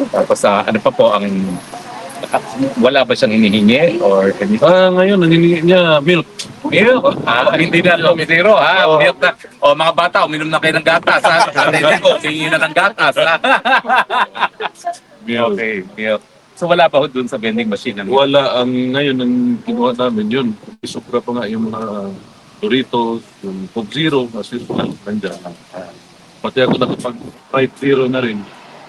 Tapos ano pa po ang wala ba siyang hinihingi or anything? Ngayon, naninihingi niya milk. Milk? Hindi na lumisiro ha? Oo. Milk na. O mga bata, uminom na kayo ng gatas ha? Hindi ko, hingi na ng gatas ha? Milk. Okay, milk. So wala pa ho dun sa vending machine ng milk? Wala. Ngayon, ang ginawa namin yun. Isupra pa nga yung mga Doritos, yung Coke Zero, as usual, nandiyan. Pati ako nakapag 5-0 na rin.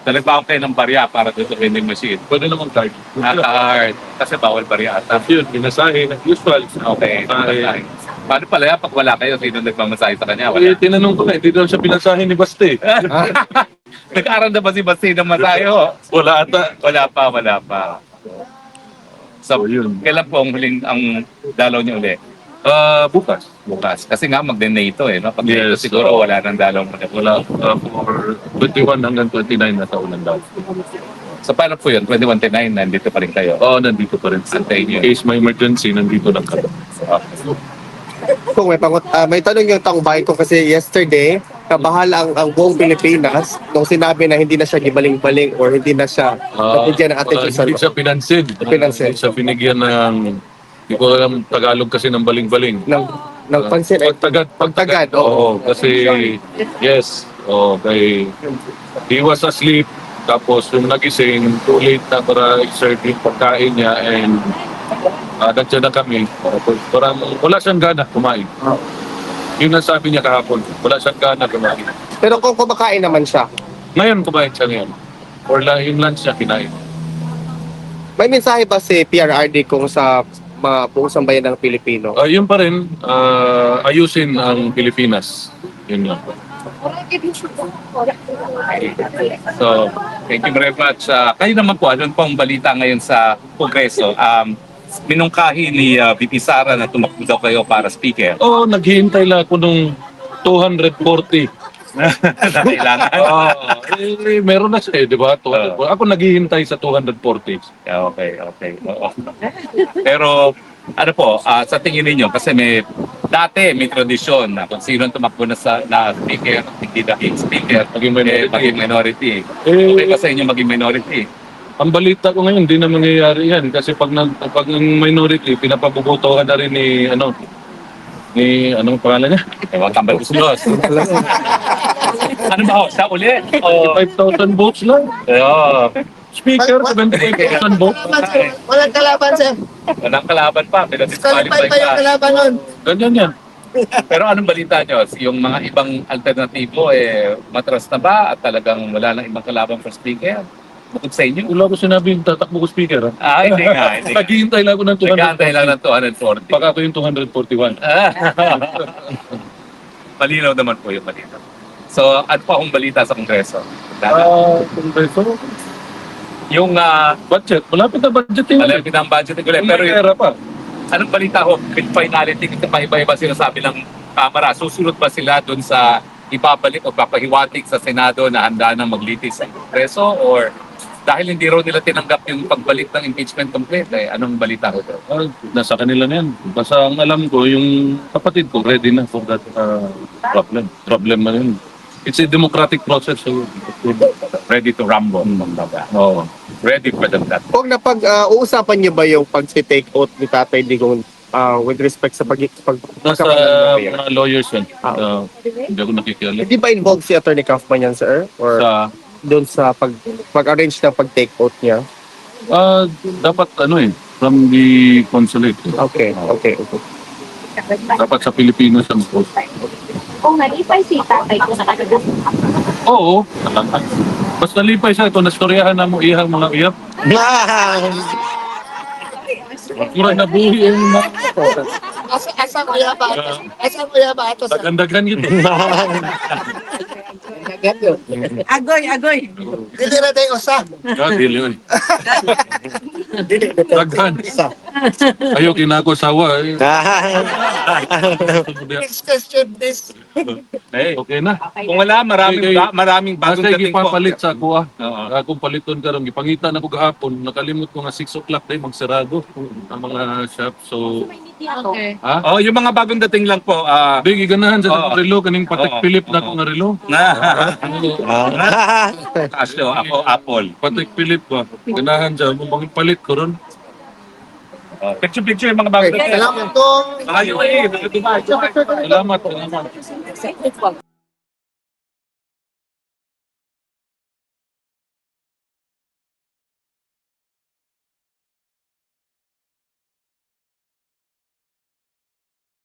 Nagbaon kayo ng barya para doon sa vending machine? Pwede naman card. Card. Kasi bawal barya ata. Tapos yun, pinasahe, usual. Okay. Pinasahe. Paano pala yan pag wala kayo? Sino nagmamasahe sa kanya? Wala. Tinanong ko na, hindi daw siya pinasahe ni Baste. Nag-aaral na ba si Basti ng masahe ho? Wala ata. Wala pa. So, Yun. kailan po ang huling ang dalaw niyo uli? Bukas. Bukas. Kasi nga mag-donate ito eh. No? Pag Yes, siguro oo. wala nang dalaw mo. Wala. For 21 hanggang 29 na taon lang daw. So paano po yun? 21-9, nandito pa rin kayo? Nandito pa rin. Antayin In yun. case may emergency, nandito lang kami. Kung may tanong yung taong bahay ko kasi yesterday, kabahala ang buong Pilipinas nung sinabi na hindi na siya gibaling-baling or hindi na siya nabigyan ng attention sa Hindi siya pinansin. Pinansin. Hindi siya binigyan ng, hindi ko alam Tagalog kasi ng baling-baling. ng pansin. Pagtagad. Oo, kasi, yes. Kay, he was asleep. Tapos yung nagising, too late na para i-serve yung pagkain niya and nandiyan na kami. Parang wala siyang gana kumain. Yun ang sabi niya kahapon. Wala siyang gana kumain. Pero kung kumakain naman siya, Ngayon kumain siya ngayon. Or yung lunch niya kinain. may mensahe ba si PRRD kung sa mga buong sambayan ng Pilipino? Yun pa rin, ayusin ang Pilipinas. Yun lang. So, thank you very much. Kayo naman po, ano pong balita ngayon sa Kongreso? Minungkahi ni VP Sara na tumakbo daw kayo para speaker. Naghihintay lang ako nung 240. na kailangan. Meron na siya di ba? 240. Ako naghihintay sa 240. Okay. Oo. Pero, ano po, sa tingin ninyo, kasi dati may tradisyon na kung sino ang tumakbo na speaker, hindi naging speaker, maging minority. Okay ba sa inyo maging minority? Ang balita ko ngayon, hindi na mangyayari yan. Kasi pag ang minority, pinapabubutohan na rin ni anong pangalan niya? Ewan, tambal kusulos. Ano ba ho? Siya uli? 5,000 votes lang. Speaker, 75,000 votes. Walang kalaban, sir. Walang kalaban pa. Qualified Pinadisqualify pa yung ka. kalaban nun. Ganyan yan. Pero anong balita nyo? Yung mga ibang alternatibo, matras na ba? At talagang wala nang ibang kalaban for speaker? Bukod sa inyo? Wala ko sinabi yung tatakbo ko speaker. Hindi nga. Naghihintay lang ako ng 240. Nagkantay lang ng 240. Pag ako yung 241. Malinaw naman po yung balita. So, ano pa akong balita sa Kongreso? Kongreso, Yung budget. Malapit na budgeting. malapit ang budget ko pero May pera pa. anong balita ko? With finality, ito pa iba-iba sinasabi ng Kamara. Susunod ba sila dun sa ibabalik o papahiwatig sa Senado na handa na maglitis sa Kongreso? Or dahil hindi raw nila tinanggap yung pagbalik ng impeachment complaint, anong balita ko doon? Nasa kanila na yan. Basta ang alam ko, yung kapatid ko, ready na for that problem. Problem na yun. It's a democratic process. So, Ready to rumble. Oo. Ready for them that. Kung uusapan niyo ba yung pag-take out ni Tatay Digong with respect sa Nasa mga lawyers yan. Hindi ako nakikialam. Hindi ba involved si Attorney Kaufman yan, sir? Or Sa, doon sa pag-arrange ng pag-take out niya? dapat from the consulate. Okay. Dapat sa Pilipinas ang post. Kung nalipay si tatay ko sa kagagas. Oo. Basta lipay siya ito, nastoryahan na mo ihang mga iyap. Mura na buhi yung mga Asa mo yaba? Asa mo yaba ito, sir? dagan-dagan yun. Agoy. Dili na tayo usa. Dili yun. Dili na tayo Daghan. usa. Ayaw kinako sawa. Next question, please. Okay na. Kung wala, maraming bagong Basta dating po. ipapalit sa kuha. Oo. Kung paliton ka rin, ipangita na ko gahapon, nakalimot ko nga 6 o'clock tayo magsarado ang mga shop. So, Okay. Ha? Oh, yung mga bagong dating lang po. Bigi ganahan sa Oo. relo kaning Patek Oo. Philip na Oo. kong relo. Casio, ako Apple. Patek Philip ba? Ganahan sa mong palit ko ron. Picture-picture yung mga bagong dating. Salamat kong Mga UAE, mga Dubai. Salamat.